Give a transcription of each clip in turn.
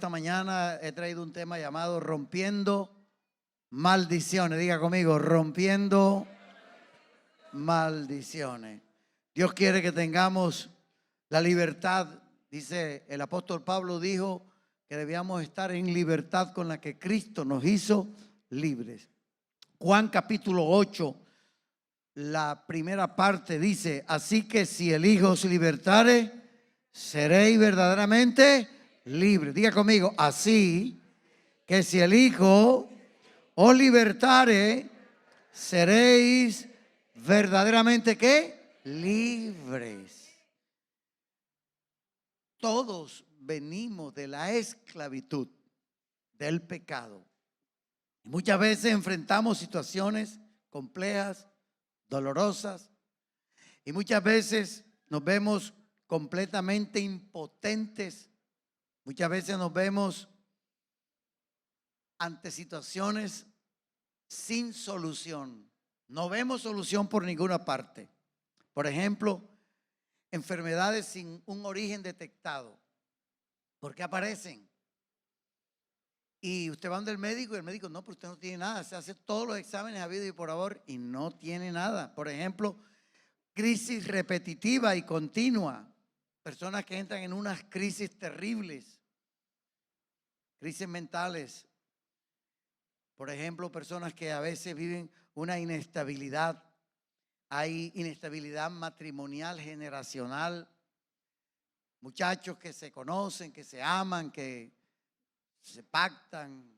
Esta mañana he traído un tema llamado Rompiendo Maldiciones. Diga conmigo, rompiendo maldiciones. Dios quiere que tengamos la libertad. Dice el apóstol Pablo, dijo que debíamos estar en libertad con la que Cristo nos hizo libres. Juan capítulo 8, la primera parte dice: así que si el Hijo os libertare, seréis verdaderamente libres. Diga conmigo, así que si el Hijo os libertare, seréis verdaderamente ¿qué? Libres. Todos venimos de la esclavitud del pecado. Muchas veces enfrentamos situaciones complejas, dolorosas, y muchas veces nos vemos completamente impotentes. Muchas veces nos vemos ante situaciones sin solución. No vemos solución por ninguna parte. Por ejemplo, enfermedades sin un origen detectado. ¿Por qué aparecen? Y usted va donde el médico y el médico, no, pero usted no tiene nada. Se hace todos los exámenes habidos y por haber y no tiene nada. Por ejemplo, crisis repetitiva y continua. Personas que entran en unas crisis terribles. Crisis mentales. Por ejemplo, personas que a veces viven una inestabilidad. Hay inestabilidad matrimonial, generacional. Muchachos que se conocen, que se aman, que se pactan,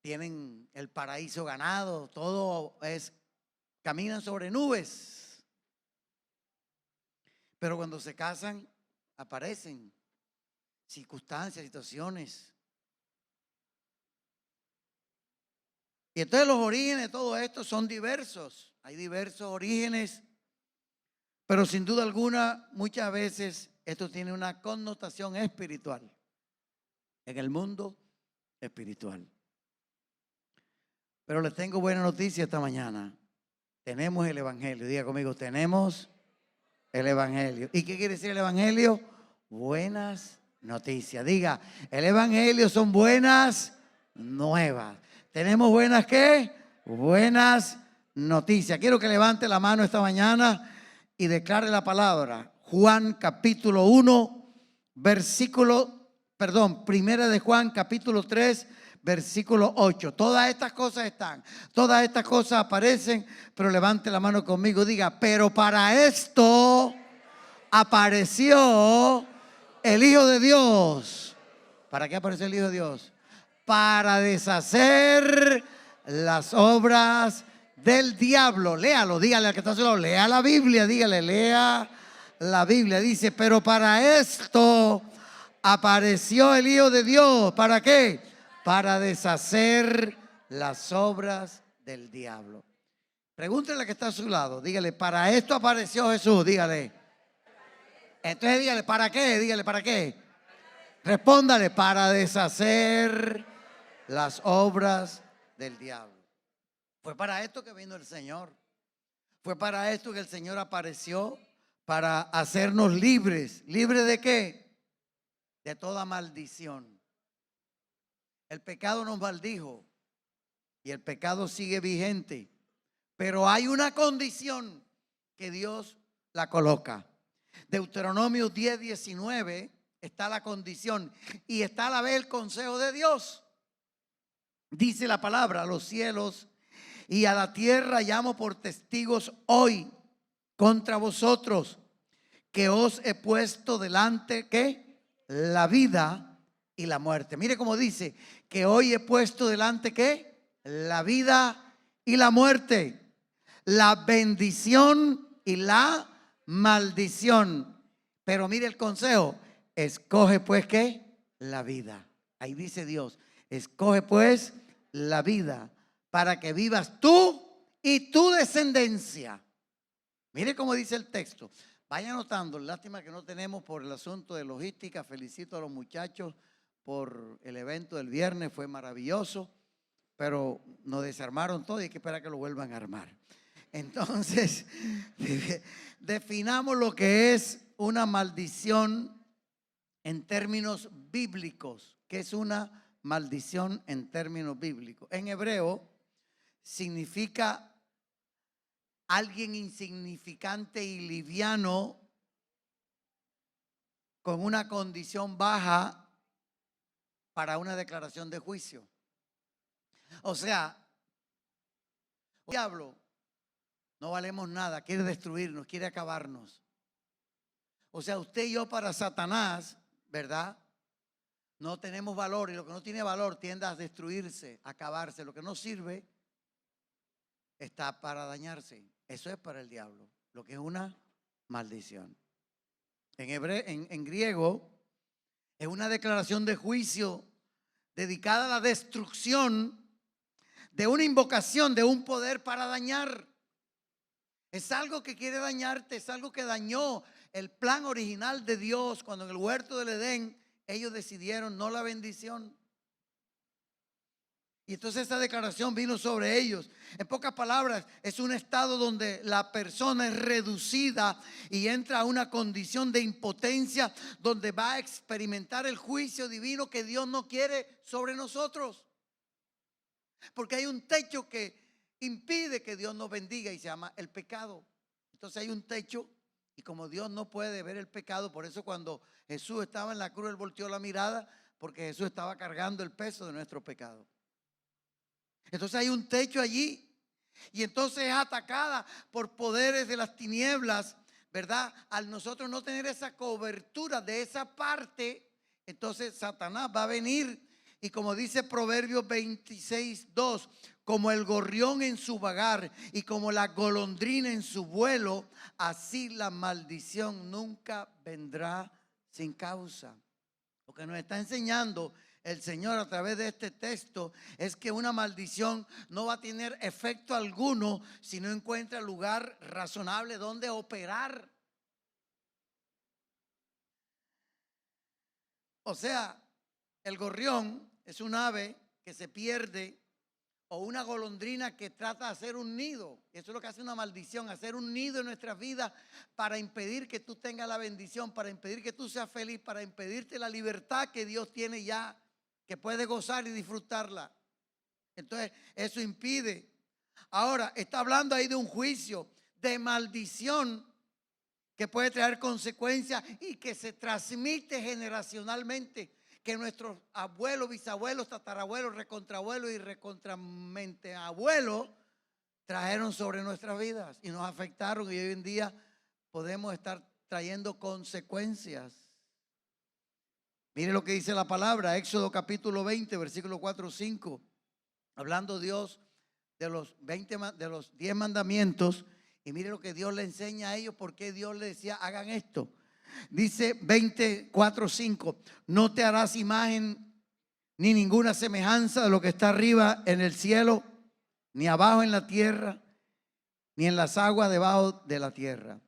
tienen el paraíso ganado, todo es, caminan sobre nubes. Pero cuando se casan, aparecen circunstancias, situaciones. Y entonces los orígenes de todo esto son diversos. Hay diversos orígenes, pero sin duda alguna, muchas veces esto tiene una connotación espiritual. En el mundo espiritual. Pero les tengo buena noticia esta mañana. Tenemos el evangelio. Diga conmigo, tenemos el evangelio. ¿Y qué quiere decir el evangelio? Buenas noticias. Diga, el evangelio son buenas nuevas. ¿Tenemos buenas qué? Buenas noticias. Quiero que levante la mano esta mañana y declare la palabra. Juan capítulo 1, primera de Juan capítulo 3, versículo 8. Todas estas cosas están, todas estas cosas aparecen, pero levante la mano conmigo, diga, pero para esto apareció el Hijo de Dios. ¿Para qué apareció el Hijo de Dios? Para deshacer las obras del diablo. Léalo, dígale al que está a su lado, lea la Biblia, dígale, lea la Biblia. Dice, pero para esto apareció el Hijo de Dios. ¿Para qué? Para deshacer las obras del diablo. Pregúntele al que está a su lado, dígale, para esto apareció Jesús, dígale. Entonces dígale, ¿para qué? Dígale, ¿para qué? Respóndale, para deshacer las obras del diablo. Fue para esto que vino el Señor. Fue para esto que el Señor apareció, para hacernos libres. ¿Libres de qué? De toda maldición. El pecado nos maldijo y el pecado sigue vigente, pero hay una condición que Dios la coloca. Deuteronomio 10:19 está la condición y está a la vez el consejo de Dios. Dice la palabra: a los cielos y a la tierra llamo por testigos hoy contra vosotros, que os he puesto delante ¿qué? La vida y la muerte. Mire cómo dice, que hoy he puesto delante ¿qué? La vida y la muerte, la bendición y la maldición. Pero mire el consejo, escoge pues ¿qué? La vida. Ahí dice Dios, escoge pues la vida para que vivas tú y tu descendencia. Mire cómo dice el texto. Vaya anotando, lástima que no tenemos por el asunto de logística. Felicito a los muchachos por el evento del viernes, fue maravilloso, pero nos desarmaron todo y hay que esperar que lo vuelvan a armar. Entonces, definamos lo que es una maldición en términos bíblicos. ¿Qué es una maldición en términos bíblicos? En hebreo significa alguien insignificante y liviano con una condición baja para una declaración de juicio. O sea, el diablo no valemos nada, quiere destruirnos, quiere acabarnos. O sea, usted y yo para Satanás, ¿verdad? No tenemos valor, y lo que no tiene valor tiende a destruirse, a acabarse. Lo que no sirve está para dañarse. Eso es para el diablo, lo que es una maldición. En griego es una declaración de juicio dedicada a la destrucción de una invocación de un poder para dañar. Es algo que quiere dañarte, es algo que dañó el plan original de Dios cuando en el huerto del Edén ellos decidieron no la bendición. Y entonces esta declaración vino sobre ellos. En pocas palabras, es un estado donde la persona es reducida y entra a una condición de impotencia, donde va a experimentar el juicio divino que Dios no quiere sobre nosotros. Porque hay un techo que impide que Dios nos bendiga y se llama el pecado. Entonces hay un techo, y como Dios no puede ver el pecado, por eso cuando Jesús estaba en la cruz, Él volteó la mirada, porque Jesús estaba cargando el peso de nuestro pecado. Entonces hay un techo allí, y entonces es atacada por poderes de las tinieblas, ¿verdad? Al nosotros no tener esa cobertura de esa parte, entonces Satanás va a venir, y como dice Proverbios 26:2, como el gorrión en su vagar y como la golondrina en su vuelo, así la maldición nunca vendrá sin causa. Lo que nos está enseñando el Señor a través de este texto es que una maldición no va a tener efecto alguno si no encuentra lugar razonable donde operar. O sea, el gorrión es un ave que se pierde, o una golondrina que trata de hacer un nido. Eso es lo que hace una maldición, hacer un nido en nuestras vidas para impedir que tú tengas la bendición, para impedir que tú seas feliz, para impedirte la libertad que Dios tiene ya, que puedes gozar y disfrutarla. Entonces eso impide. Ahora está hablando ahí de un juicio de maldición que puede traer consecuencias y que se transmite generacionalmente, que nuestros abuelos, bisabuelos, tatarabuelos, recontrabuelos y recontramente abuelos trajeron sobre nuestras vidas y nos afectaron, y hoy en día podemos estar trayendo consecuencias. Mire lo que dice la palabra, Éxodo capítulo 20, versículo 4 o 5, hablando Dios de los 10 mandamientos, y mire lo que Dios le enseña a ellos, porque Dios le decía hagan esto. Dice 24:5, no te harás imagen ni ninguna semejanza de lo que está arriba en el cielo, ni abajo en la tierra, ni en las aguas debajo de la tierra.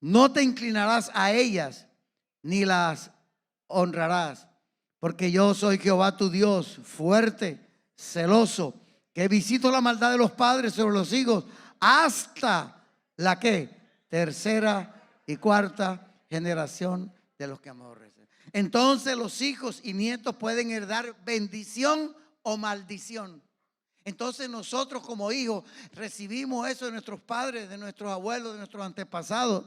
No te inclinarás a ellas, ni las honrarás, porque yo soy Jehová tu Dios, fuerte, celoso, que visito la maldad de los padres sobre los hijos, hasta la que tercera y cuarta generación de los que aborrecen. Entonces los hijos y nietos pueden heredar bendición o maldición. Entonces nosotros como hijos recibimos eso de nuestros padres, de nuestros abuelos, de nuestros antepasados.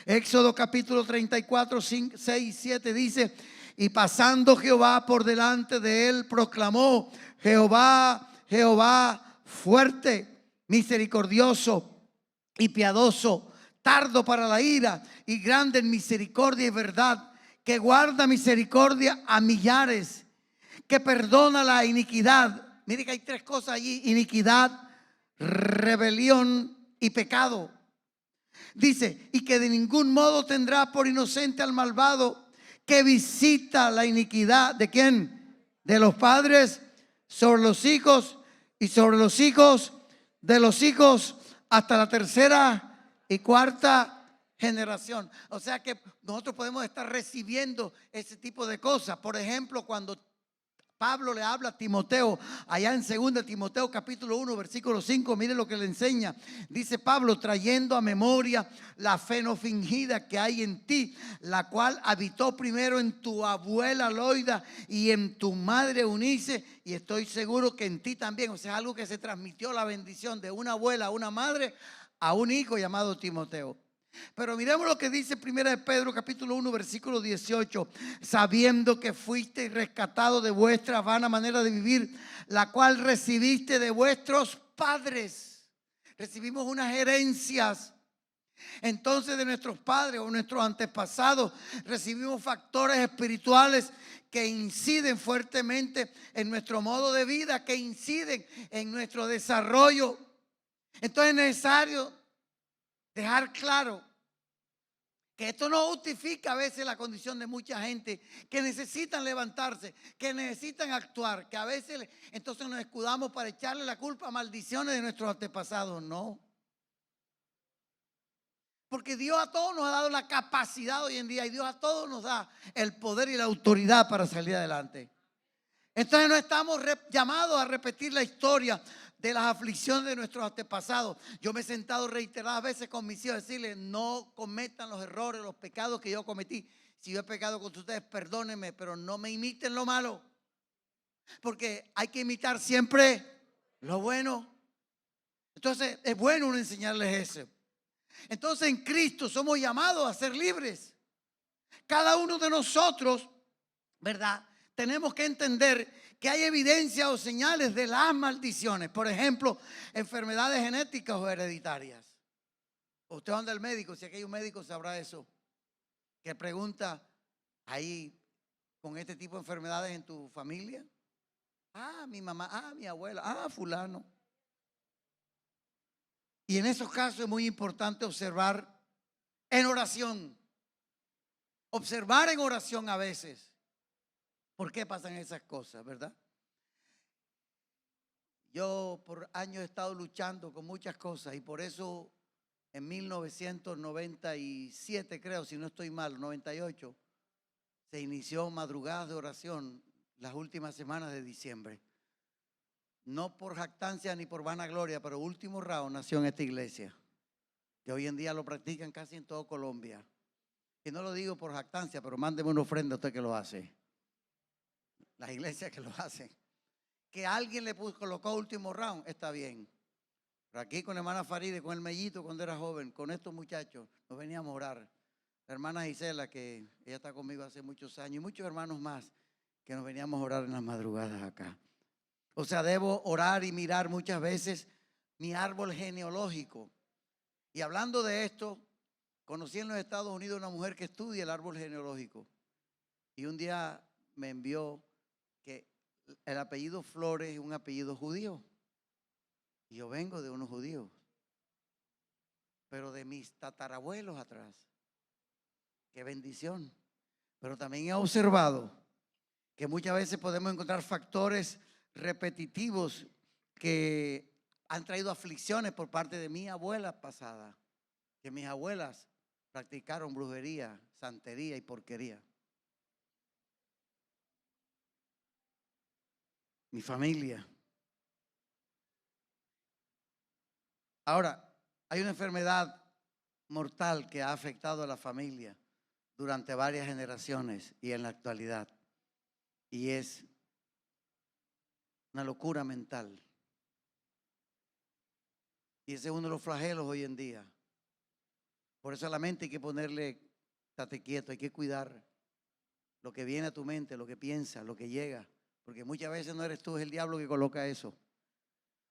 Éxodo capítulo 34, 6 y 7 dice: y pasando Jehová por delante de él, proclamó: Jehová, Jehová, fuerte, misericordioso y piadoso, tardo para la ira y grande en misericordia y verdad, que guarda misericordia a millares, que perdona la iniquidad. Mire que hay tres cosas allí: iniquidad, rebelión y pecado. Dice, y que de ningún modo tendrá por inocente al malvado, que visita la iniquidad. ¿De quién? De los padres sobre los hijos y sobre los hijos de los hijos, hasta la tercera y cuarta generación. O sea que nosotros podemos estar recibiendo ese tipo de cosas. Por ejemplo, cuando Pablo le habla a Timoteo, allá en 2 Timoteo capítulo 1, versículo 5, mire lo que le enseña. Dice Pablo, trayendo a memoria la fe no fingida que hay en ti, la cual habitó primero en tu abuela Loida y en tu madre Eunice, y estoy seguro que en ti también. O sea, algo que se transmitió, la bendición de una abuela a una madre, a un hijo llamado Timoteo. Pero miremos lo que dice 1 de Pedro capítulo 1 versículo 18, sabiendo que fuiste rescatado de vuestra vana manera de vivir, la cual recibiste de vuestros padres. Recibimos unas herencias entonces de nuestros padres o nuestros antepasados. Recibimos factores espirituales que inciden fuertemente en nuestro modo de vida, que inciden en nuestro desarrollo. Entonces es necesario dejar claro que esto no justifica a veces la condición de mucha gente que necesitan levantarse, que necesitan actuar, que a veces entonces nos escudamos para echarle la culpa a maldiciones de nuestros antepasados. No. Porque Dios a todos nos ha dado la capacidad hoy en día y Dios a todos nos da el poder y la autoridad para salir adelante. Entonces no estamos llamados a repetir la historia de las aflicciones de nuestros antepasados. Yo me he sentado reiteradas veces con mis hijos a decirles, no cometan los errores, los pecados que yo cometí. Si yo he pecado contra ustedes, perdónenme, pero no me imiten lo malo. Porque hay que imitar siempre lo bueno. Entonces es bueno uno enseñarles eso. Entonces en Cristo somos llamados a ser libres. Cada uno de nosotros, ¿verdad?, tenemos que entender que hay evidencia o señales de las maldiciones. Por ejemplo, enfermedades genéticas o hereditarias. Usted anda al médico, si aquí hay un médico sabrá eso, que pregunta, ¿hay con este tipo de enfermedades en tu familia? Ah, mi mamá, ah, mi abuela, ah, fulano. Y en esos casos es muy importante observar en oración. Observar en oración a veces. ¿Por qué pasan esas cosas, verdad? Yo por años he estado luchando con muchas cosas y por eso en 1997, creo, si no estoy mal, 98, se inició madrugadas de oración las últimas semanas de diciembre. No por jactancia ni por vanagloria, pero Último Round nació en esta iglesia, que hoy en día lo practican casi en todo Colombia. Y no lo digo por jactancia, pero mándeme una ofrenda a usted que lo hace. Las iglesias que lo hacen. Que alguien le colocó Último Round, está bien. Pero aquí con la hermana Faride, con el mellito cuando era joven, con estos muchachos, nos veníamos a orar. La hermana Gisela, que ella está conmigo hace muchos años, y muchos hermanos más, que nos veníamos a orar en las madrugadas acá. O sea, debo orar y mirar muchas veces mi árbol genealógico. Y hablando de esto, conocí en los Estados Unidos una mujer que estudia el árbol genealógico. Y un día me envió que el apellido Flores es un apellido judío. Y yo vengo de unos judíos, pero de mis tatarabuelos atrás. Qué bendición. Pero también he observado que muchas veces podemos encontrar factores repetitivos que han traído aflicciones por parte de mi abuela pasada, que mis abuelas practicaron brujería, santería y porquería. Mi familia. Ahora, hay una enfermedad mortal que ha afectado a la familia durante varias generaciones y en la actualidad, y es una locura mental. Y ese es uno de los flagelos hoy en día. Por eso a la mente hay que ponerle, estate quieto, hay que cuidar lo que viene a tu mente, lo que piensas, lo que llega, porque muchas veces no eres tú, es el diablo que coloca eso.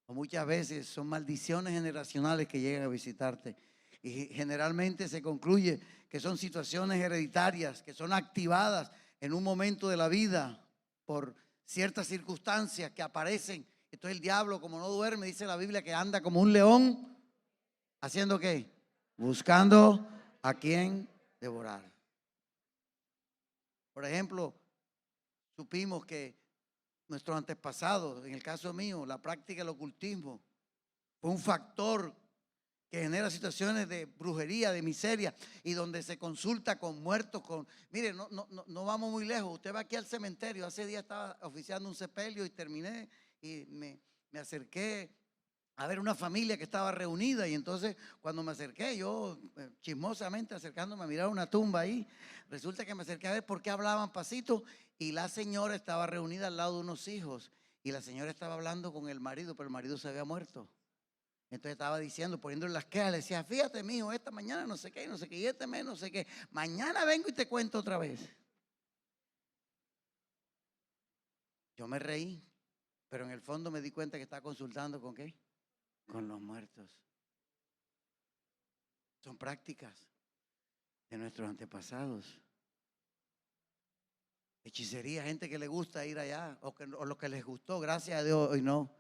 O muchas veces son maldiciones generacionales que llegan a visitarte. Y generalmente se concluye que son situaciones hereditarias, que son activadas en un momento de la vida por ciertas circunstancias que aparecen. Entonces el diablo, como no duerme, dice la Biblia que anda como un león, ¿haciendo qué? Buscando a quien devorar. Por ejemplo, supimos que nuestros antepasados, en el caso mío, la práctica del ocultismo fue un factor que genera situaciones de brujería, de miseria, y donde se consulta con muertos, mire, no vamos muy lejos. Usted va aquí al cementerio. Hace días estaba oficiando un sepelio y terminé y me acerqué a ver una familia que estaba reunida, y entonces cuando me acerqué, yo chismosamente acercándome a mirar una tumba ahí, resulta que me acerqué a ver por qué hablaban pasito, y la señora estaba reunida al lado de unos hijos, y la señora estaba hablando con el marido, pero el marido se había muerto. Entonces estaba diciendo, poniéndole las quejas, le decía: fíjate, mijo, esta mañana no sé qué, no sé qué, y este mes no sé qué, mañana vengo y te cuento otra vez. Yo me reí, pero en el fondo me di cuenta que estaba consultando ¿con qué? Con los muertos. Son prácticas de nuestros antepasados. Hechicería, gente que le gusta ir allá, o lo que les gustó, gracias a Dios hoy no.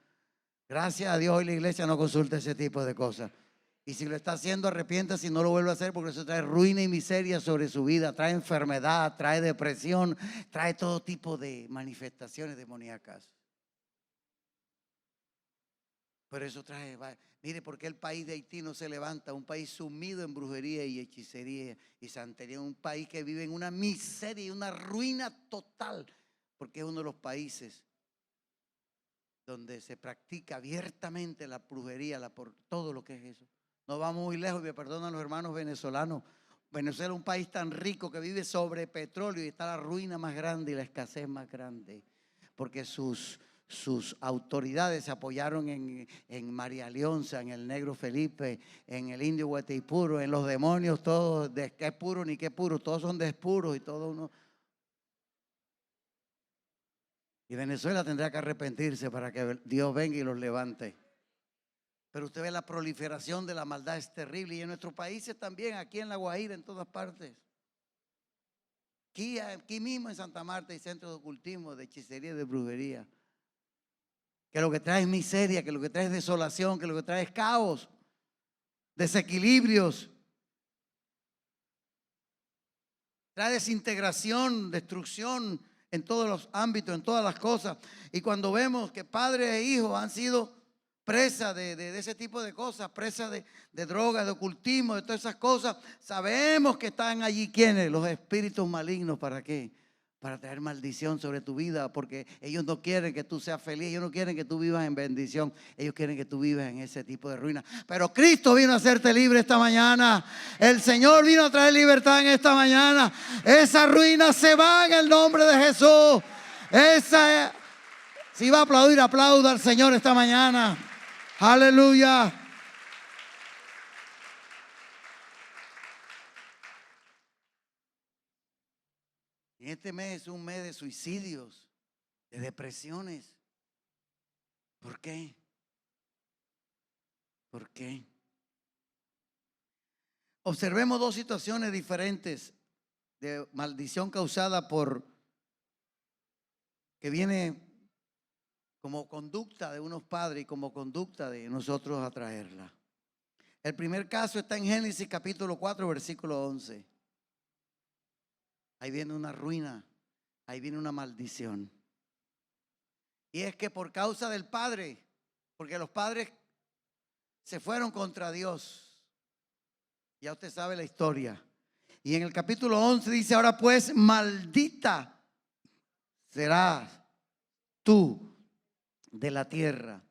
Gracias a Dios hoy la iglesia no consulta ese tipo de cosas. Y si lo está haciendo, arrepiéntase y no lo vuelva a hacer, porque eso trae ruina y miseria sobre su vida, trae enfermedad, trae depresión, trae todo tipo de manifestaciones demoníacas. Pero eso trae, mire, ¿por qué el país de Haití no se levanta? Un país sumido en brujería y hechicería y santería, un país que vive en una miseria y una ruina total, porque es uno de los países donde se practica abiertamente la brujería, por todo lo que es eso. No vamos muy lejos, me perdonan los hermanos venezolanos. Venezuela es un país tan rico que vive sobre petróleo, y está la ruina más grande y la escasez más grande, porque sus autoridades se apoyaron en María Leonza, en el Negro Felipe, en el Indio Guateipuro, en los demonios todos, de qué puro ni qué puro, todos son despuros y todo uno. Y Venezuela tendrá que arrepentirse para que Dios venga y los levante. Pero usted ve la proliferación de la maldad, es terrible. Y en nuestros países también, aquí en La Guajira, en todas partes. Aquí mismo en Santa Marta hay centros de ocultismo, de hechicería y de brujería. Que lo que trae es miseria, que lo que trae es desolación, que lo que trae es caos, desequilibrios. Trae desintegración, destrucción en todos los ámbitos, en todas las cosas. Y cuando vemos que padres e hijos han sido presas de ese tipo de cosas, presas de drogas, de ocultismo, de todas esas cosas, sabemos que están allí ¿quiénes? Los espíritus malignos. ¿Para qué? Para traer maldición sobre tu vida, porque ellos no quieren que tú seas feliz, ellos no quieren que tú vivas en bendición, ellos quieren que tú vivas en ese tipo de ruina. Pero Cristo vino a hacerte libre esta mañana. El Señor vino a traer libertad en esta mañana. Esa ruina se va en el nombre de Jesús. Si va a aplaudir, aplauda al Señor esta mañana. Aleluya. Y este mes es un mes de suicidios, de depresiones. ¿Por qué? ¿Por qué? Observemos dos situaciones diferentes de maldición causada que viene como conducta de unos padres y como conducta de nosotros atraerla. El primer caso está en Génesis capítulo 4, versículo 11. Ahí viene una ruina, ahí viene una maldición. Y es que por causa del padre, porque los padres se fueron contra Dios. Ya usted sabe la historia. Y en el capítulo 11 dice: ahora pues, maldita serás tú de la tierra,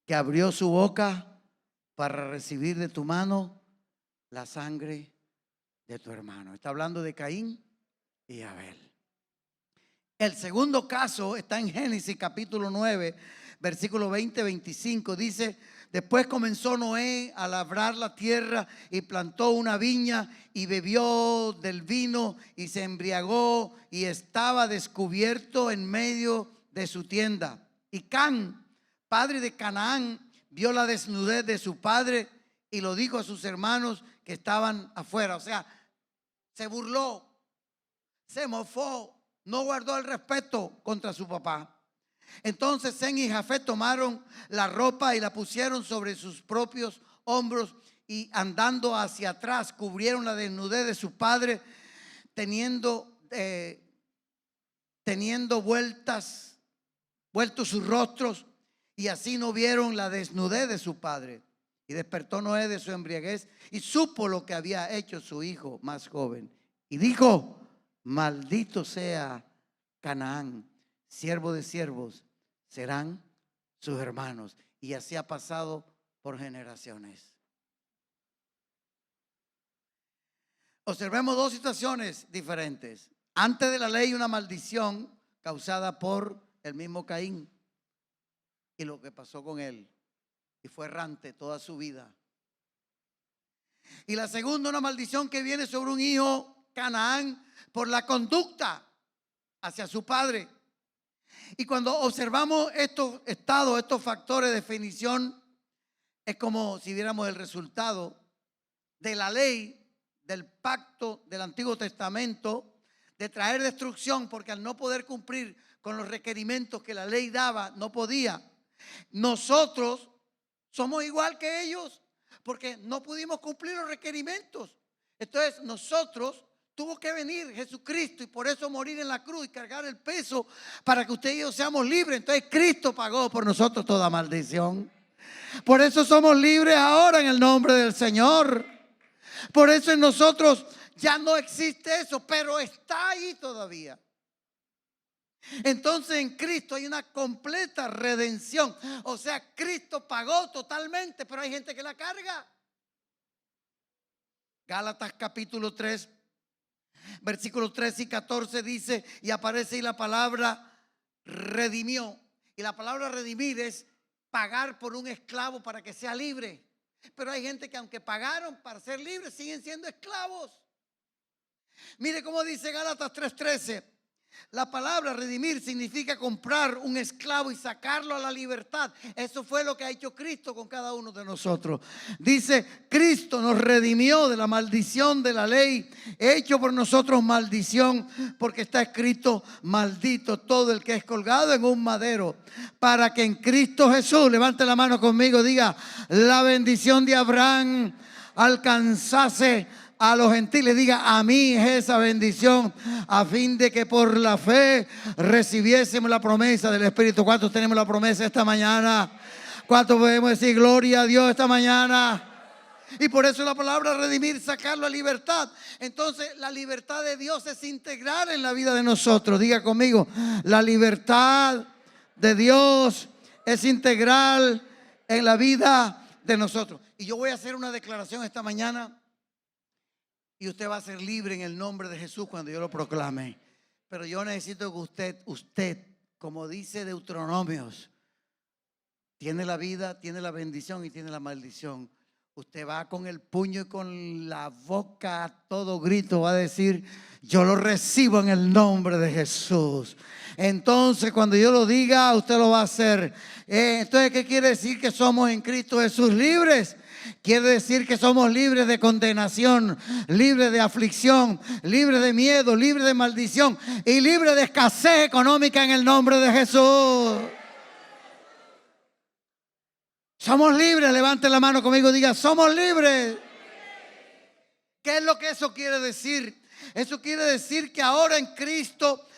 que abrió su boca para recibir de tu mano la sangre de tu hermano. Está hablando de Caín y Abel. El segundo caso está en Génesis capítulo 9, versículo 20-25. Dice: después comenzó Noé a labrar la tierra y plantó una viña y bebió del vino y se embriagó y estaba descubierto en medio de su tienda. Y Cam, padre de Canaán, vio la desnudez de su padre y lo dijo a sus hermanos que estaban afuera. O sea, se burló, se mofó, no guardó el respeto contra su papá. Entonces Sem y Jafet tomaron la ropa y la pusieron sobre sus propios hombros y andando hacia atrás cubrieron la desnudez de su padre, teniendo vueltos sus rostros, y así no vieron la desnudez de su padre. Y Y despertó Noé de su embriaguez y supo lo que había hecho su hijo más joven. Y dijo: maldito sea Canaán, siervo de siervos serán sus hermanos. Y así ha pasado por generaciones. Observemos dos situaciones diferentes. Antes de la ley, una maldición causada por el mismo Caín y lo que pasó con él. Y fue errante toda su vida. Y la segunda, una maldición que viene sobre un hijo, Canaán, por la conducta hacia su padre. Y cuando observamos estos estados, estos factores de definición, es como si viéramos el resultado de la ley, del pacto del Antiguo Testamento, de traer destrucción, porque al no poder cumplir con los requerimientos que la ley daba, no podía. Nosotros somos igual que ellos, porque no pudimos cumplir los requerimientos. Entonces nosotros tuvo que venir Jesucristo y por eso morir en la cruz y cargar el peso para que usted y yo seamos libres. Entonces Cristo pagó por nosotros toda maldición. Por eso somos libres ahora en el nombre del Señor. Por eso en nosotros ya no existe eso, pero está ahí todavía. Entonces en Cristo hay una completa redención. O sea, Cristo pagó totalmente, pero hay gente que la carga. Gálatas capítulo 3, versículos 13 y 14 dice, y aparece ahí la palabra redimió. Y la palabra redimir es pagar por un esclavo para que sea libre. Pero hay gente que aunque pagaron para ser libres, siguen siendo esclavos. Mire cómo dice Gálatas 3:13. La palabra redimir significa comprar un esclavo y sacarlo a la libertad. Eso fue lo que ha hecho Cristo con cada uno de nosotros. Dice, Cristo nos redimió de la maldición de la ley, hecho por nosotros maldición, porque está escrito: maldito todo el que es colgado en un madero, para que en Cristo Jesús, levante la mano conmigo, diga, la bendición de Abraham alcanzase a los gentiles. Diga, a mí es esa bendición, a fin de que por la fe recibiésemos la promesa del Espíritu. ¿Cuántos tenemos la promesa esta mañana? ¿Cuántos podemos decir gloria a Dios esta mañana? Y por eso la palabra redimir, sacarlo a libertad. Entonces la libertad de Dios es integral en la vida de nosotros. Diga conmigo, la libertad de Dios es integral en la vida de nosotros. Y yo voy a hacer una declaración esta mañana. Y usted va a ser libre en el nombre de Jesús cuando yo lo proclame. Pero yo necesito que usted, como dice Deuteronomios, tiene la vida, tiene la bendición y tiene la maldición. Usted va con el puño y con la boca a todo grito, va a decir, yo lo recibo en el nombre de Jesús. Entonces cuando yo lo diga, usted lo va a hacer. Entonces, ¿qué quiere decir? Que somos en Cristo Jesús libres. Quiere decir que somos libres de condenación, libres de aflicción, libres de miedo, libres de maldición y libres de escasez económica en el nombre de Jesús. Somos libres. Levante la mano conmigo y diga, somos libres. ¿Qué es lo que eso quiere decir? Eso quiere decir que ahora en Cristo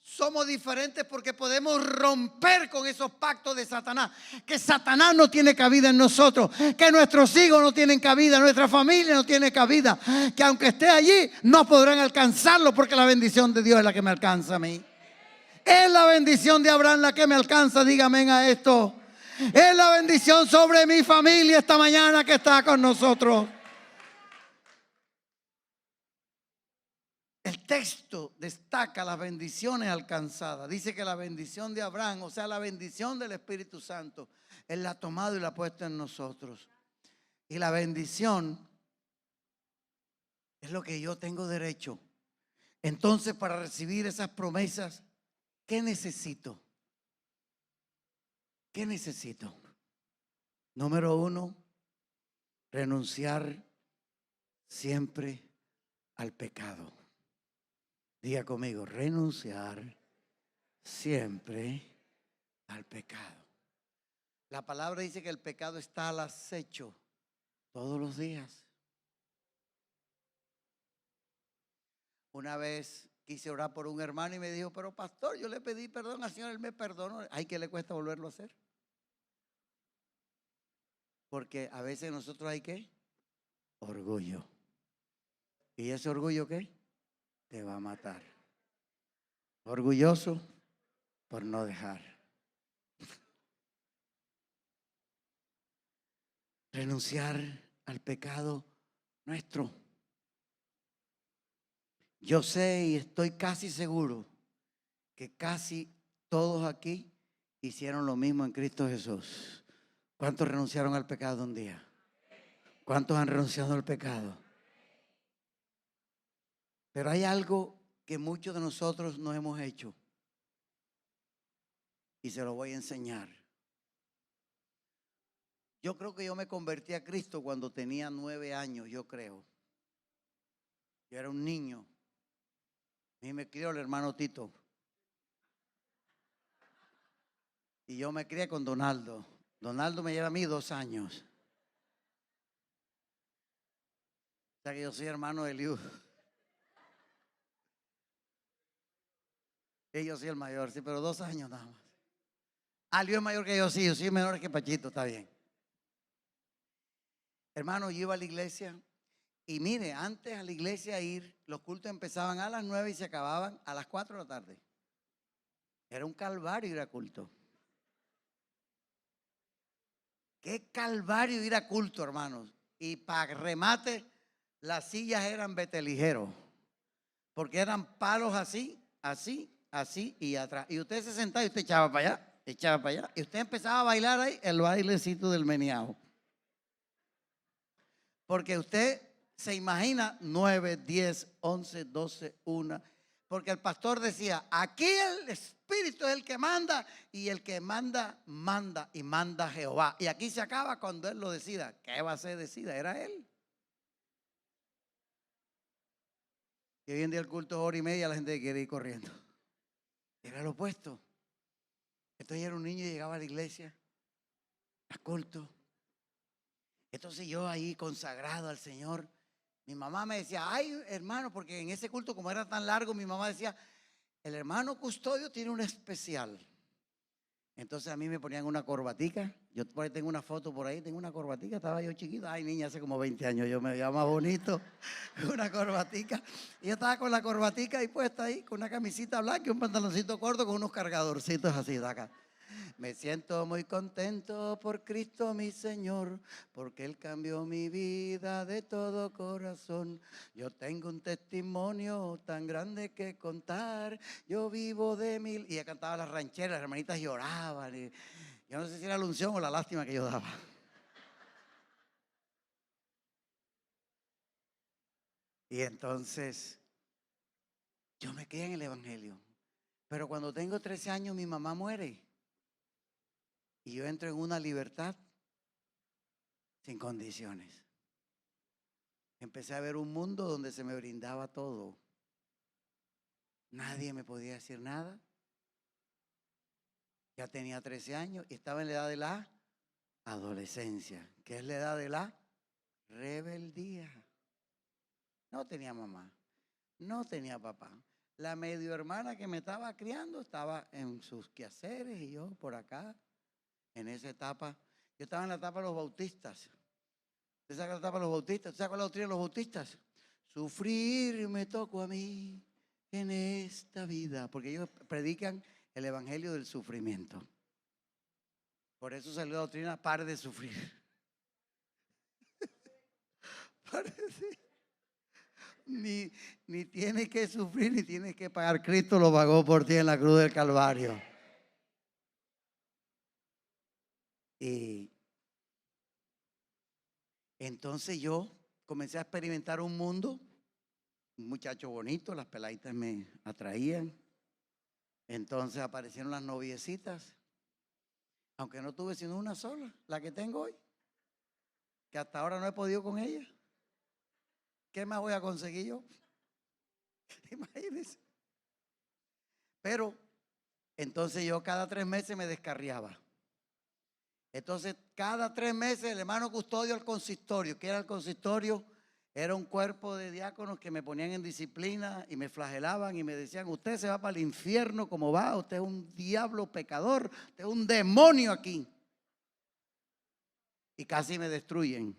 somos diferentes porque podemos romper con esos pactos de Satanás. Que Satanás no tiene cabida en nosotros. Que nuestros hijos no tienen cabida. Nuestra familia no tiene cabida. Que aunque esté allí no podrán alcanzarlo porque la bendición de Dios es la que me alcanza a mí. Es la bendición de Abraham la que me alcanza. Dígame a esto. Es la bendición sobre mi familia esta mañana que está con nosotros. El texto destaca las bendiciones alcanzadas. Dice que la bendición de Abraham, o sea, la bendición del Espíritu Santo, Él la ha tomado y la ha puesto en nosotros. Y la bendición es lo que yo tengo derecho. Entonces, para recibir esas promesas, ¿qué necesito? ¿Qué necesito? Número 1, renunciar siempre al pecado. Diga conmigo, renunciar siempre al pecado. La palabra dice que el pecado está al acecho todos los días. Una vez quise orar por un hermano y me dijo, pero pastor, yo le pedí perdón al Señor, Él me perdonó. Ay, ¿qué le cuesta volverlo a hacer? Porque a veces nosotros hay ¿qué? Orgullo. ¿Y ese orgullo qué? Te va a matar. Orgulloso por no dejar. Renunciar al pecado nuestro. Yo sé y estoy casi seguro que casi todos aquí hicieron lo mismo en Cristo Jesús. ¿Cuántos renunciaron al pecado un día? ¿Cuántos han renunciado al pecado? Pero hay algo que muchos de nosotros no hemos hecho y se lo voy a enseñar. Yo creo que yo me convertí a Cristo cuando tenía 9 años, yo creo. Yo era un niño. A mí me crió el hermano Tito. Y yo me crié con Donaldo. Donaldo me lleva a mí 2 años. O sea que yo soy hermano de Liu. Y yo soy el mayor, sí, pero 2 años nada más. Ah, Liu es mayor que yo, sí, yo soy menor que Pachito, está bien. Hermano, yo iba a la iglesia y mire, antes a la iglesia ir, los cultos empezaban a las 9 y se acababan a las 4 de la tarde. Era un calvario ir a culto. Qué calvario ir a culto, hermanos. Y para remate, las sillas eran beteligeros, porque eran palos así, así, así y atrás. Y usted se sentaba y usted echaba para allá, echaba para allá. Y usted empezaba a bailar ahí el bailecito del meneado. Porque usted se imagina 9, 10, 11, 12, 1. Porque el pastor decía, aquí el Espíritu es el que manda y el que manda, manda y manda Jehová. Y aquí se acaba cuando Él lo decida. ¿Qué va a ser decida? Era Él. Y hoy en día el culto es 1 hora y media, la gente quiere ir corriendo. Era lo opuesto. Entonces yo era un niño y llegaba a la iglesia, a culto. Entonces yo ahí consagrado al Señor. Mi mamá me decía, ay hermano, porque en ese culto como era tan largo, mi mamá decía, el hermano Custodio tiene un especial. Entonces a mí me ponían una corbatica. Yo por ahí tengo una foto por ahí, tengo una corbatica, estaba yo chiquito. Ay niña, hace como 20 años yo me veía más bonito. Una corbatica. Y yo estaba con la corbatica ahí puesta ahí, con una camisita blanca y un pantaloncito corto con unos cargadorcitos así de acá. Me siento muy contento por Cristo mi Señor, porque Él cambió mi vida de todo corazón. Yo tengo un testimonio tan grande que contar. Yo vivo de mil. Y ella cantaba las rancheras, las hermanitas lloraban. Y yo no sé si era la unción o la lástima que yo daba. Y entonces yo me quedé en el evangelio. Pero cuando tengo 13 años mi mamá muere. Y yo entro en una libertad sin condiciones. Empecé a ver un mundo donde se me brindaba todo. Nadie me podía decir nada. Ya tenía 13 años y estaba en la edad de la adolescencia, que es la edad de la rebeldía. No tenía mamá, no tenía papá. La medio hermana que me estaba criando estaba en sus quehaceres y yo por acá, en esa etapa. Yo estaba en la etapa de los bautistas. ¿Usted sabe la etapa de los bautistas? ¿Usted sabe cuál es la doctrina de los bautistas? Sufrir me tocó a mí en esta vida, porque ellos predican el evangelio del sufrimiento. Por eso salió la doctrina, pare de sufrir. Ni tienes que sufrir, ni tienes que pagar. Cristo lo pagó por ti en la cruz del Calvario. Y entonces yo comencé a experimentar un mundo, un muchacho bonito, las peladitas me atraían. Entonces aparecieron las noviecitas, aunque no tuve sino una sola, la que tengo hoy, que hasta ahora no he podido con ella. ¿Qué más voy a conseguir yo? Imagínense. Pero entonces yo cada 3 meses me descarriaba. Entonces cada 3 meses el hermano Custodio al consistorio. ¿Qué era el consistorio? Era un cuerpo de diáconos que me ponían en disciplina y me flagelaban y me decían, usted se va para el infierno como va, usted es un diablo pecador, usted es un demonio aquí. y casi me destruyen.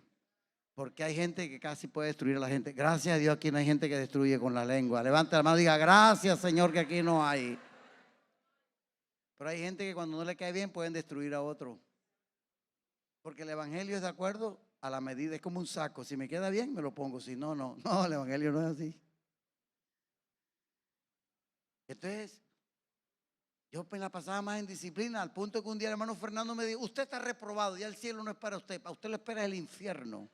Porque hay gente que casi puede destruir a la gente. Gracias a Dios aquí no hay gente que destruye con la lengua. Levante la mano y diga, gracias Señor que aquí no hay. Pero hay gente que cuando no le cae bien pueden destruir a otro. Porque el evangelio es de acuerdo a la medida, es como un saco. Si me queda bien me lo pongo, si no, no. No, el evangelio no es así. Entonces, yo me la pasaba más en disciplina, al punto que un día el hermano Fernando me dijo, usted está reprobado, ya el cielo no es para usted lo espera el infierno.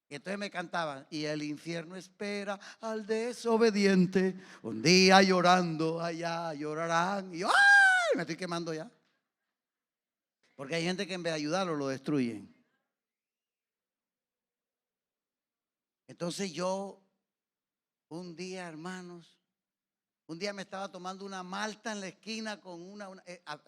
Y entonces me cantaban, y el infierno espera al desobediente, un día llorando allá llorarán, y yo, ¡ay! Me estoy quemando ya. Porque hay gente que en vez de ayudarlo lo destruyen. Entonces yo, un día, hermanos, un día me estaba tomando una malta en la esquina con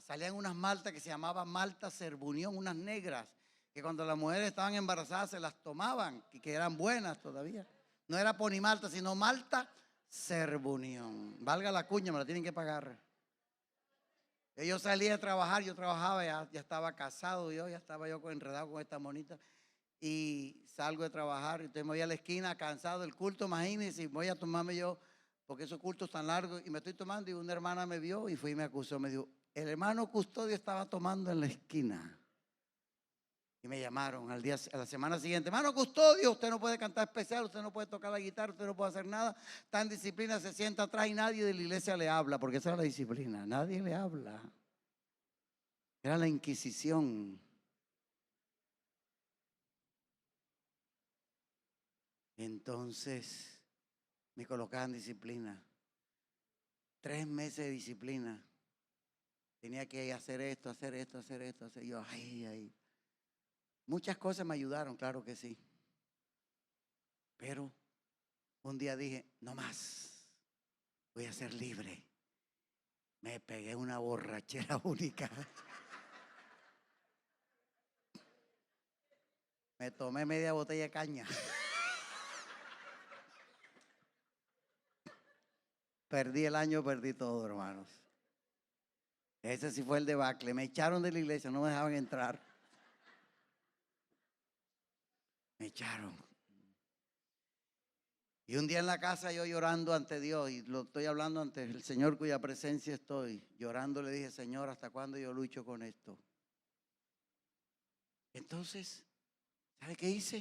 salían unas maltas que se llamaban malta Cerbunión, unas negras, que cuando las mujeres estaban embarazadas se las tomaban y que eran buenas todavía. No era ponimalta, sino malta Cerbunión. Valga la cuña, me la tienen que pagar. Yo salía a trabajar, yo trabajaba, ya estaba casado, ya estaba yo enredado con esta monita. Y salgo de trabajar, y entonces me voy a la esquina cansado del culto, imagínense, voy a tomarme yo, porque esos cultos tan largos, y me estoy tomando, y una hermana me vio y fue y me acusó, me dijo, el hermano Custodio estaba tomando en la esquina. Y me llamaron a la semana siguiente, hermano Custodio, usted no puede cantar especial, usted no puede tocar la guitarra, usted no puede hacer nada, está en disciplina, se sienta atrás y nadie de la iglesia le habla, porque esa era la disciplina, nadie le habla. Era la Inquisición. Entonces me colocaban disciplina. 3 meses de disciplina. Tenía que hacer esto, hacer esto, hacer esto, hacer yo. Ay. Muchas cosas me ayudaron, claro que sí. Pero un día dije, no más. Voy a ser libre. Me pegué una borrachera única. Me tomé media botella de caña. Perdí el año, perdí todo, hermanos. Ese sí fue el debacle. Me echaron de la iglesia, no me dejaban entrar. Me echaron. Y un día en la casa yo llorando ante Dios, y lo estoy hablando ante el Señor cuya presencia estoy, llorando le dije, Señor, ¿hasta cuándo yo lucho con esto? Entonces, ¿sabe qué hice?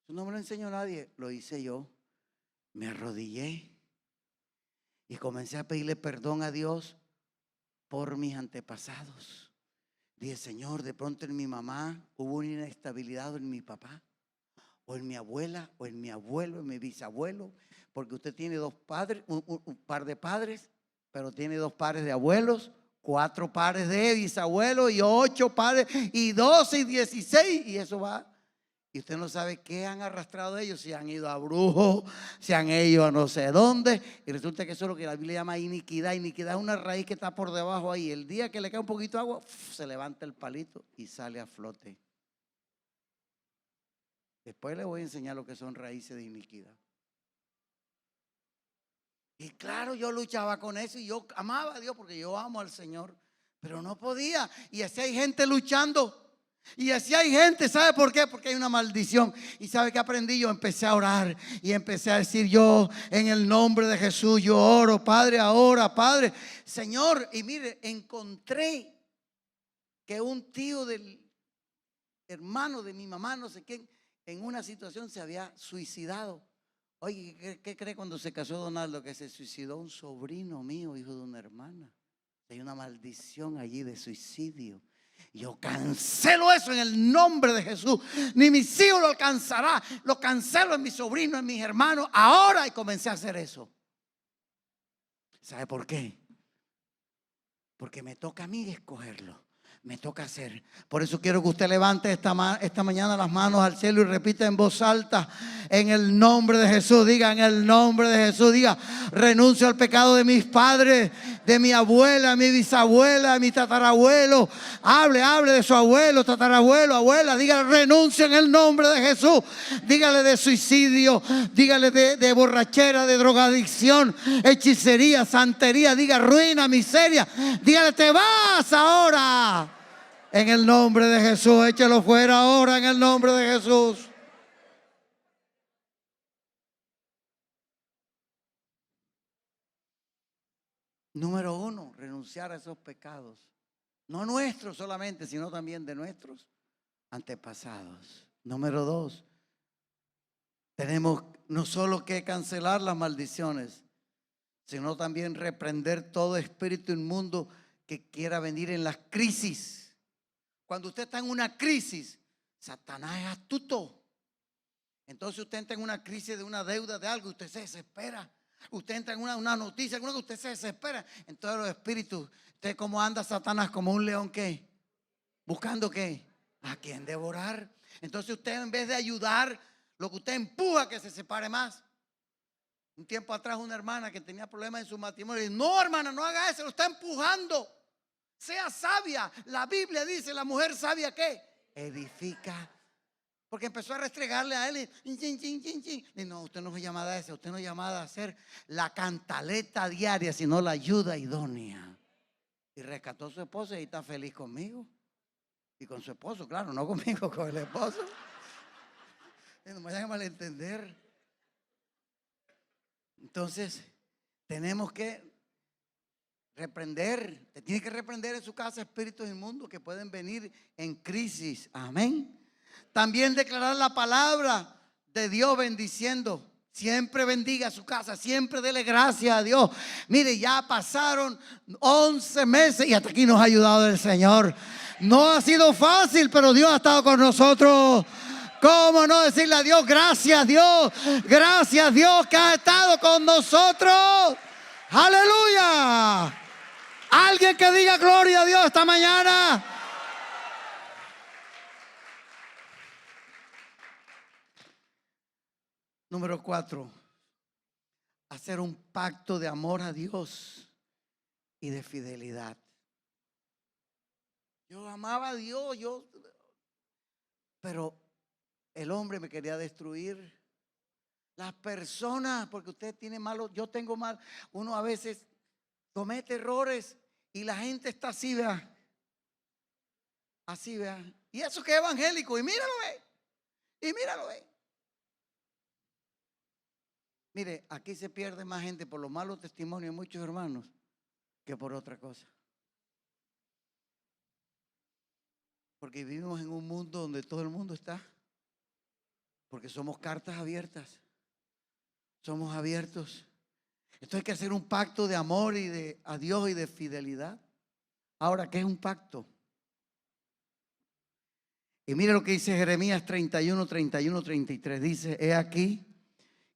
Eso no me lo enseñó nadie, lo hice yo. Me arrodillé y comencé a pedirle perdón a Dios por mis antepasados. Dije, Señor, de pronto en mi mamá hubo una inestabilidad, o en mi papá, o en mi abuela, o en mi abuelo, en mi bisabuelo, porque usted tiene 2 padres, un par de padres, pero tiene 2 pares de abuelos, 4 pares de bisabuelos y 8 pares y 12 y 16, y eso va. Y usted no sabe qué han arrastrado ellos, si han ido a brujos, si han ido a no sé dónde. Y resulta que eso es lo que la Biblia llama iniquidad. Iniquidad es una raíz que está por debajo ahí. El día que le cae un poquito de agua, se levanta el palito y sale a flote. Después le voy a enseñar lo que son raíces de iniquidad. Y claro, yo luchaba con eso y yo amaba a Dios porque yo amo al Señor. Pero no podía. Y así hay gente luchando. Y así hay gente, ¿sabe por qué? Porque hay una maldición. ¿Y sabe qué aprendí? Yo empecé a orar y empecé a decir, yo en el nombre de Jesús, yo oro, Padre, ahora, Padre, Señor. Y mire, encontré que un tío del hermano de mi mamá, no sé quién, en una situación se había suicidado. Oye, ¿qué cree cuando se casó Donaldo? Que se suicidó un sobrino mío, hijo de una hermana. Hay una maldición allí de suicidio. Yo cancelo eso en el nombre de Jesús. Ni mis hijos lo alcanzará. Lo cancelo en mis sobrinos, en mis hermanos. Ahora, y comencé a hacer eso. ¿Sabe por qué? Porque me toca a mí escogerlo. Me toca hacer. Por eso quiero que usted levante esta mañana las manos al cielo y repita en voz alta, en el nombre de Jesús. Diga, en el nombre de Jesús. Diga, renuncio al pecado de mis padres, de mi abuela, mi bisabuela, mi tatarabuelo. Hable de su abuelo, tatarabuelo, abuela. Dígale, renuncio en el nombre de Jesús. Dígale de suicidio. Dígale de borrachera, de drogadicción, hechicería, santería. Diga, ruina, miseria. Dígale, te vas ahora. En el nombre de Jesús, échalo fuera ahora en el nombre de Jesús. Número 1, renunciar a esos pecados. No nuestros solamente, sino también de nuestros antepasados. Número 2, tenemos no solo que cancelar las maldiciones, sino también reprender todo espíritu inmundo que quiera venir en las crisis. Cuando usted está en una crisis, Satanás es astuto. Entonces usted entra en una crisis de una deuda de algo, usted se desespera. Usted entra en una noticia, alguna que usted se desespera. Entonces los espíritus, usted como anda Satanás como un león, ¿qué? Buscando ¿qué? ¿A quién devorar? Entonces usted en vez de ayudar, lo que usted empuja que se separe más. Un tiempo atrás una hermana que tenía problemas en su matrimonio, dice, no hermana, no haga eso, lo está empujando. Sea sabia. La Biblia dice, la mujer sabia ¿qué? Edifica. Porque empezó a restregarle a él y no, usted no fue llamada a eso, usted no es llamada a ser la cantaleta diaria, sino la ayuda idónea. Y rescató a su esposa y está feliz conmigo. Y con su esposo, claro, no conmigo, con el esposo. Y no me vayan a malentender. Entonces, tenemos que reprender, te tiene que reprender en su casa espíritus inmundos que pueden venir en crisis. Amén. También declarar la palabra de Dios bendiciendo. Siempre bendiga su casa, siempre dele gracias a Dios. Mire, ya pasaron 11 meses y hasta aquí nos ha ayudado el Señor. No ha sido fácil, pero Dios ha estado con nosotros. ¿Cómo no decirle a Dios, gracias Dios que ha estado con nosotros? Aleluya. Alguien que diga gloria a Dios esta mañana. Número 4, hacer un pacto de amor a Dios y de fidelidad. Yo amaba a Dios, pero el hombre me quería destruir. Las personas, porque usted tiene malo, yo tengo mal. Uno a veces comete errores y la gente está así, vea. Así, vea. Y eso que es evangélico, y míralo, ve. Y míralo, ve. Mire, aquí se pierde más gente por los malos testimonios de muchos hermanos que por otra cosa. Porque vivimos en un mundo donde todo el mundo está. Porque somos cartas abiertas. Somos abiertos. Entonces hay que hacer un pacto de amor y a Dios y de fidelidad. Ahora, ¿qué es un pacto? Y mire lo que dice Jeremías 31, 33. Dice, he aquí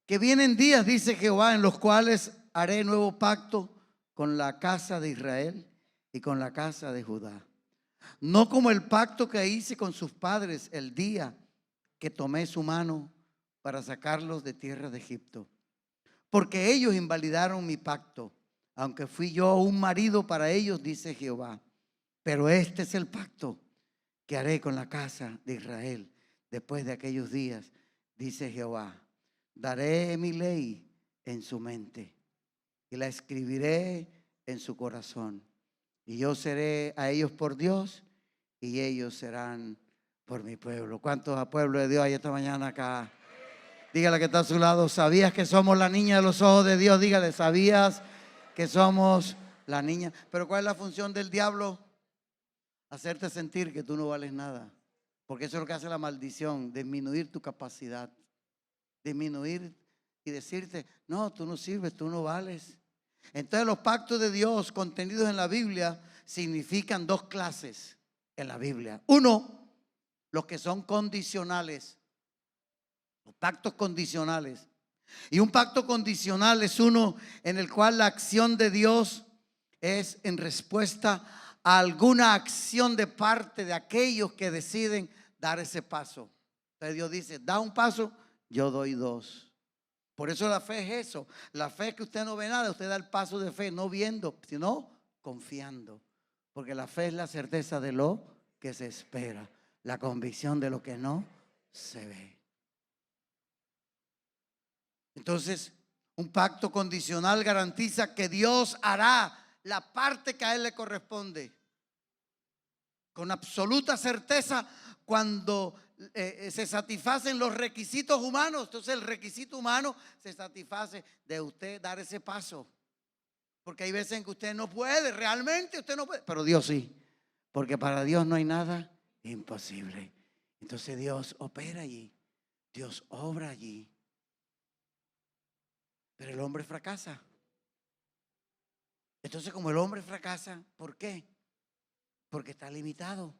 que vienen días, dice Jehová, en los cuales haré nuevo pacto con la casa de Israel y con la casa de Judá. No como el pacto que hice con sus padres el día que tomé su mano para sacarlos de tierra de Egipto. Porque ellos invalidaron mi pacto, aunque fui yo un marido para ellos, dice Jehová. Pero este es el pacto que haré con la casa de Israel después de aquellos días, dice Jehová. Daré mi ley en su mente y la escribiré en su corazón. Y yo seré a ellos por Dios y ellos serán por mi pueblo. ¿Cuántos a pueblo de Dios hay esta mañana acá? Dígale que está a su lado, ¿sabías que somos la niña de los ojos de Dios? Dígale, ¿sabías que somos la niña? Pero ¿cuál es la función del diablo? Hacerte sentir que tú no vales nada. Porque eso es lo que hace la maldición, disminuir tu capacidad. Disminuir y decirte, no, tú no sirves, tú no vales. Entonces los pactos de Dios contenidos en la Biblia significan dos clases en la Biblia. Uno, los que son condicionales, los pactos condicionales. Y un pacto condicional es uno en el cual la acción de Dios es en respuesta a alguna acción de parte de aquellos que deciden dar ese paso. Entonces Dios dice, da un paso, yo doy dos. Por eso la fe es eso. La fe es que usted no ve nada, usted da el paso de fe, no viendo, sino confiando. Porque la fe es la certeza de lo que se espera, la convicción de lo que no se ve. Entonces, un pacto condicional garantiza que Dios hará la parte que a Él le corresponde. con absoluta certeza cuando se satisfacen los requisitos humanos. Entonces el requisito humano se satisface de usted dar ese paso. Porque hay veces en que usted no puede, realmente usted no puede, pero Dios sí. Porque para Dios no hay nada imposible. Entonces Dios opera allí, Dios obra allí. Pero el hombre fracasa. Entonces, como el hombre fracasa, ¿por qué? Porque está limitado.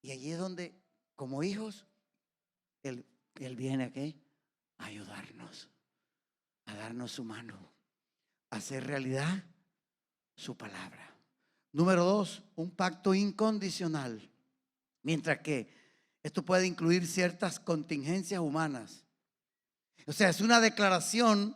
Y allí es donde, como hijos, Él viene aquí a ayudarnos, a darnos su mano, a hacer realidad su palabra. Número 2, un pacto incondicional. Mientras que esto puede incluir ciertas contingencias humanas. O sea, es una declaración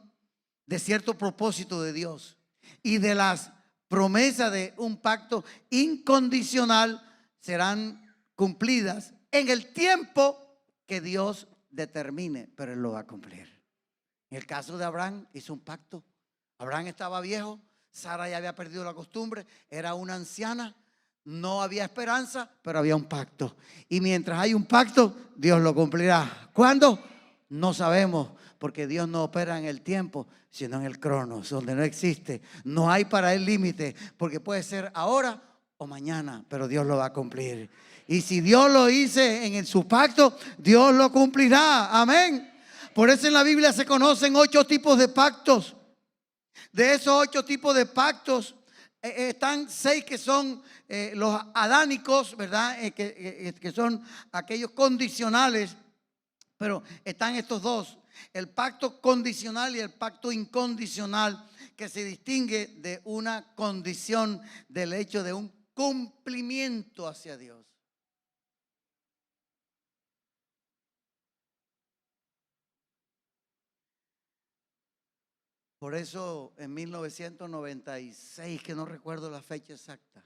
de cierto propósito de Dios y de las promesas de un pacto incondicional serán cumplidas en el tiempo que Dios determine, pero Él lo va a cumplir. En el caso de Abraham, hizo un pacto. Abraham estaba viejo, Sara ya había perdido la costumbre, era una anciana, no había esperanza, pero había un pacto. Y mientras hay un pacto, Dios lo cumplirá. ¿Cuándo? No sabemos, porque Dios no opera en el tiempo, sino en el cronos, donde no existe. No hay para Él límite, porque puede ser ahora o mañana, pero Dios lo va a cumplir. Y si Dios lo hizo en su pacto, Dios lo cumplirá. Amén. Por eso en la Biblia se conocen 8 tipos de pactos. De esos 8 tipos de pactos, están 6 que son los adánicos, ¿verdad? Que son aquellos condicionales. Pero están estos 2, el pacto condicional y el pacto incondicional, que se distingue de una condición del hecho de un cumplimiento hacia Dios. Por eso en 1996, que no recuerdo la fecha exacta,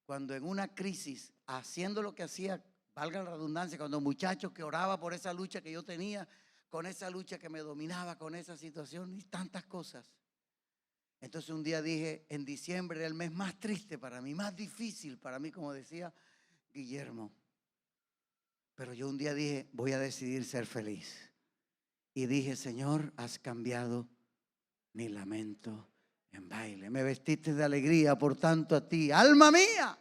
cuando en una crisis, haciendo lo que hacía, valga la redundancia, cuando muchachos que oraba por esa lucha que yo tenía, con esa lucha que me dominaba, con esa situación y tantas cosas. Entonces un día dije, en diciembre era el mes más triste para mí, más difícil para mí, como decía Guillermo. Pero yo un día dije, voy a decidir ser feliz. Y dije, Señor, has cambiado mi lamento en baile. Me vestiste de alegría, por tanto a ti, alma mía.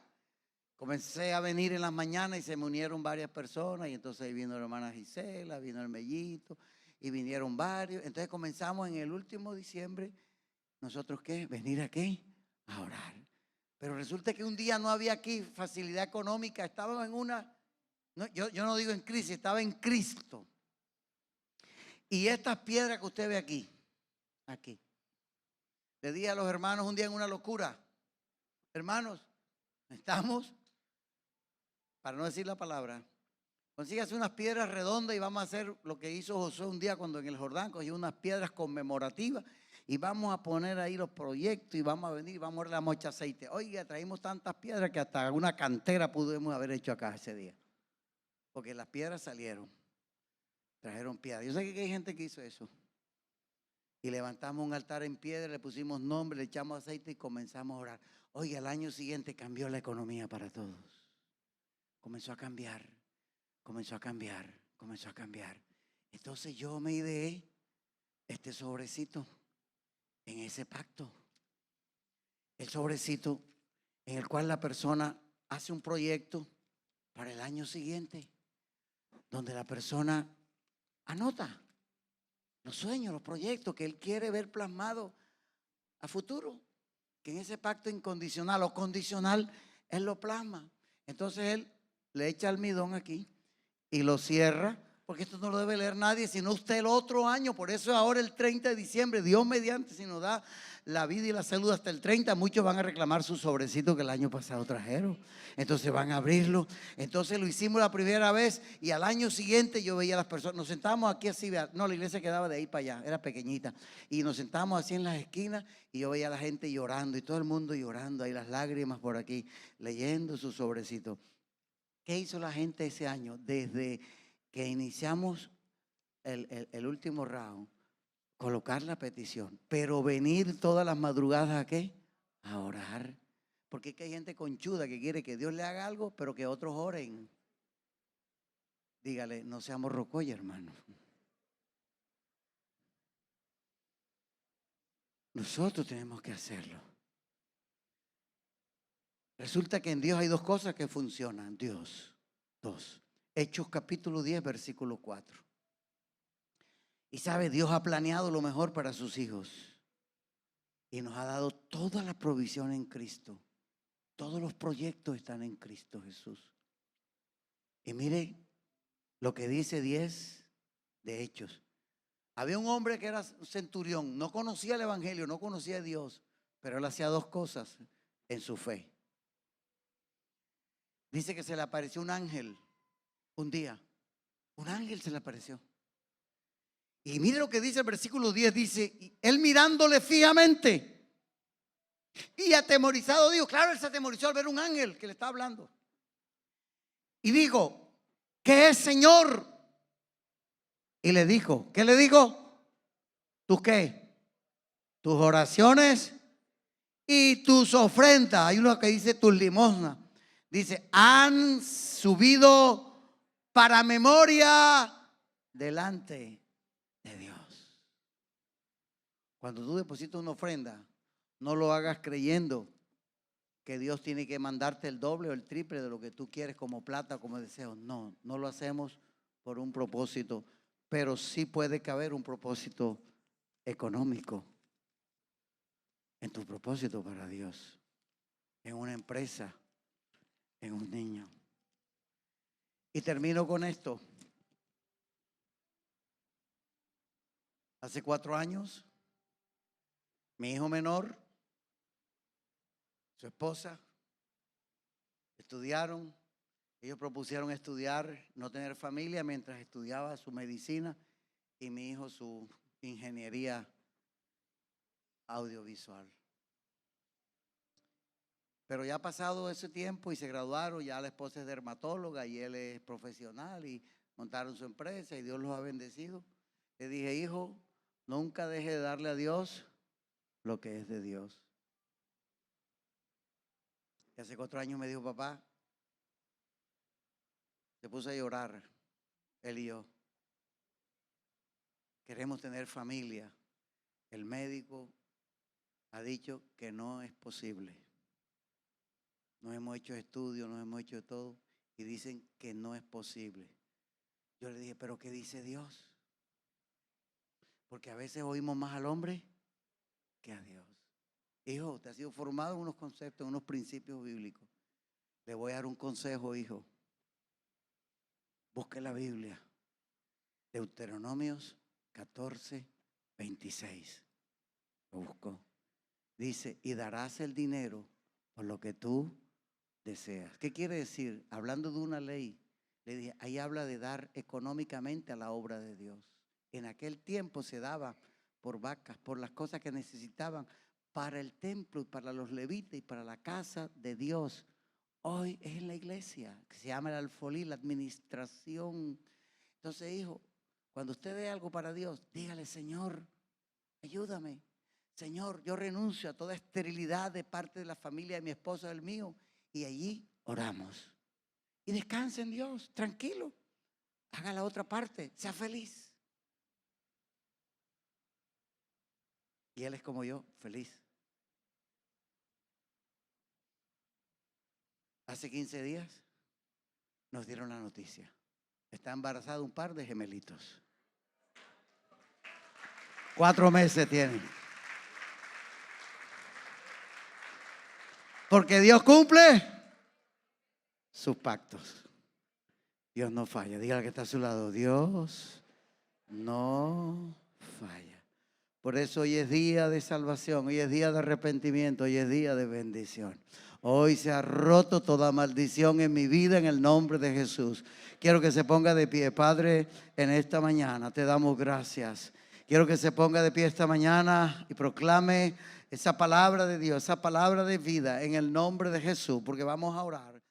Comencé a venir en las mañanas y se me unieron varias personas. Y entonces ahí vino la hermana Gisela, vino el Mellito y vinieron varios. Entonces comenzamos en el último diciembre. ¿Nosotros qué? Venir aquí a orar. Pero resulta que un día no había aquí facilidad económica. Estábamos en una, yo no digo en crisis, estaba en Cristo. Y estas piedras que usted ve aquí, le dije a los hermanos un día en una locura, hermanos, estamos, para no decir la palabra, consígase unas piedras redondas y vamos a hacer lo que hizo Josué un día cuando en el Jordán cogió unas piedras conmemorativas y vamos a poner ahí los proyectos y vamos a venir y vamos a darle mucho aceite. Oiga, traímos tantas piedras que hasta una cantera pudimos haber hecho acá ese día, porque las piedras salieron. Trajeron piedras. Yo sé que hay gente que hizo eso. Y levantamos un altar en piedra, le pusimos nombre, le echamos aceite y comenzamos a orar. Oiga, al año siguiente cambió la economía para todos. Comenzó a cambiar, comenzó a cambiar, comenzó a cambiar. Entonces yo me ideé este sobrecito en ese pacto. El sobrecito en el cual la persona hace un proyecto para el año siguiente, donde la persona anota los sueños, los proyectos que él quiere ver plasmados a futuro, que en ese pacto incondicional o condicional él lo plasma. Entonces él le echa almidón aquí y lo cierra, porque esto no lo debe leer nadie, sino usted el otro año. Por eso ahora el 30 de diciembre, Dios mediante, si nos da la vida y la salud hasta el 30, muchos van a reclamar su sobrecito que el año pasado trajeron. Entonces van a abrirlo. Entonces lo hicimos la primera vez y al año siguiente yo veía a las personas, nos sentábamos aquí así, no, la iglesia quedaba de ahí para allá, era pequeñita, y nos sentábamos así en las esquinas y yo veía a la gente llorando y todo el mundo llorando, ahí las lágrimas por aquí, leyendo su sobrecito. ¿Qué hizo la gente ese año? Desde que iniciamos el último round, colocar la petición, pero venir todas las madrugadas ¿a qué? A orar, Porque es que hay gente conchuda que quiere que Dios le haga algo, pero que otros oren. Dígale, no seamos rocoya, hermano. Nosotros tenemos que hacerlo. Resulta que en Dios hay dos cosas que funcionan. Dios, dos. Hechos capítulo 10, versículo 4. Y sabe, Dios ha planeado lo mejor para sus hijos. Y nos ha dado toda la provisión en Cristo. Todos los proyectos están en Cristo Jesús. Y mire lo que dice 10 de Hechos. Había un hombre que era centurión, no conocía el evangelio, no conocía a Dios, pero él hacía dos cosas en su fe. Dice que se le apareció un ángel un día. Un ángel se le apareció. Y mire lo que dice el versículo 10, dice, él mirándole fijamente y atemorizado dijo, claro, él se atemorizó al ver un ángel que le está hablando. Y dijo, ¿qué es, Señor? Y le dijo, ¿qué le dijo? ¿Tus qué? Tus oraciones y tus ofrendas. Hay uno que dice tus limosnas. Dice, han subido para memoria delante de Dios. Cuando tú depositas una ofrenda, no lo hagas creyendo que Dios tiene que mandarte el doble o el triple de lo que tú quieres como plata o como deseo. No, no lo hacemos por un propósito, pero sí puede caber un propósito económico en tu propósito para Dios, en una empresa, en un niño. Y termino con esto. Hace 4 años, mi hijo menor, su esposa, estudiaron. Ellos propusieron estudiar, no tener familia mientras estudiaba su medicina y mi hijo su ingeniería audiovisual. Pero ya ha pasado ese tiempo y se graduaron, ya la esposa es dermatóloga y él es profesional y montaron su empresa y Dios los ha bendecido. Le dije, hijo, nunca deje de darle a Dios lo que es de Dios. Y hace 4 años me dijo, papá, se puso a llorar, él y yo. Queremos tener familia. El médico ha dicho que no es posible. Nos hemos hecho estudios, nos hemos hecho de todo y dicen que no es posible. Yo le dije, ¿pero qué dice Dios? Porque a veces oímos más al hombre que a Dios. Hijo, usted ha sido formado en unos conceptos, en unos principios bíblicos. Le voy a dar un consejo, hijo. Busque la Biblia. Deuteronomios 14, 26. Lo buscó. Dice, y darás el dinero por lo que tú deseas. ¿Qué quiere decir? Hablando de una ley, le dije, ahí habla de dar económicamente a la obra de Dios. En aquel tiempo se daba por vacas, por las cosas que necesitaban para el templo y para los levitas y para la casa de Dios. Hoy es en la iglesia, que se llama el alfolí, la administración. Entonces, hijo, cuando usted dé algo para Dios, dígale, Señor, ayúdame. Señor, yo renuncio a toda esterilidad de parte de la familia de mi esposo, del mío. Y allí oramos. Y descanse en Dios, tranquilo. Haga la otra parte, sea feliz. Y él es como yo, feliz. Hace 15 días nos dieron la noticia. Está embarazado un par de gemelitos. 4 meses tienen. Porque Dios cumple sus pactos. Dios no falla. Dígale que está a su lado. Dios no falla. Por eso hoy es día de salvación, hoy es día de arrepentimiento, hoy es día de bendición. Hoy se ha roto toda maldición en mi vida en el nombre de Jesús. Quiero que se ponga de pie, Padre, en esta mañana. Te damos gracias. Quiero que se ponga de pie esta mañana y proclame esa palabra de Dios, esa palabra de vida en el nombre de Jesús, porque vamos a orar.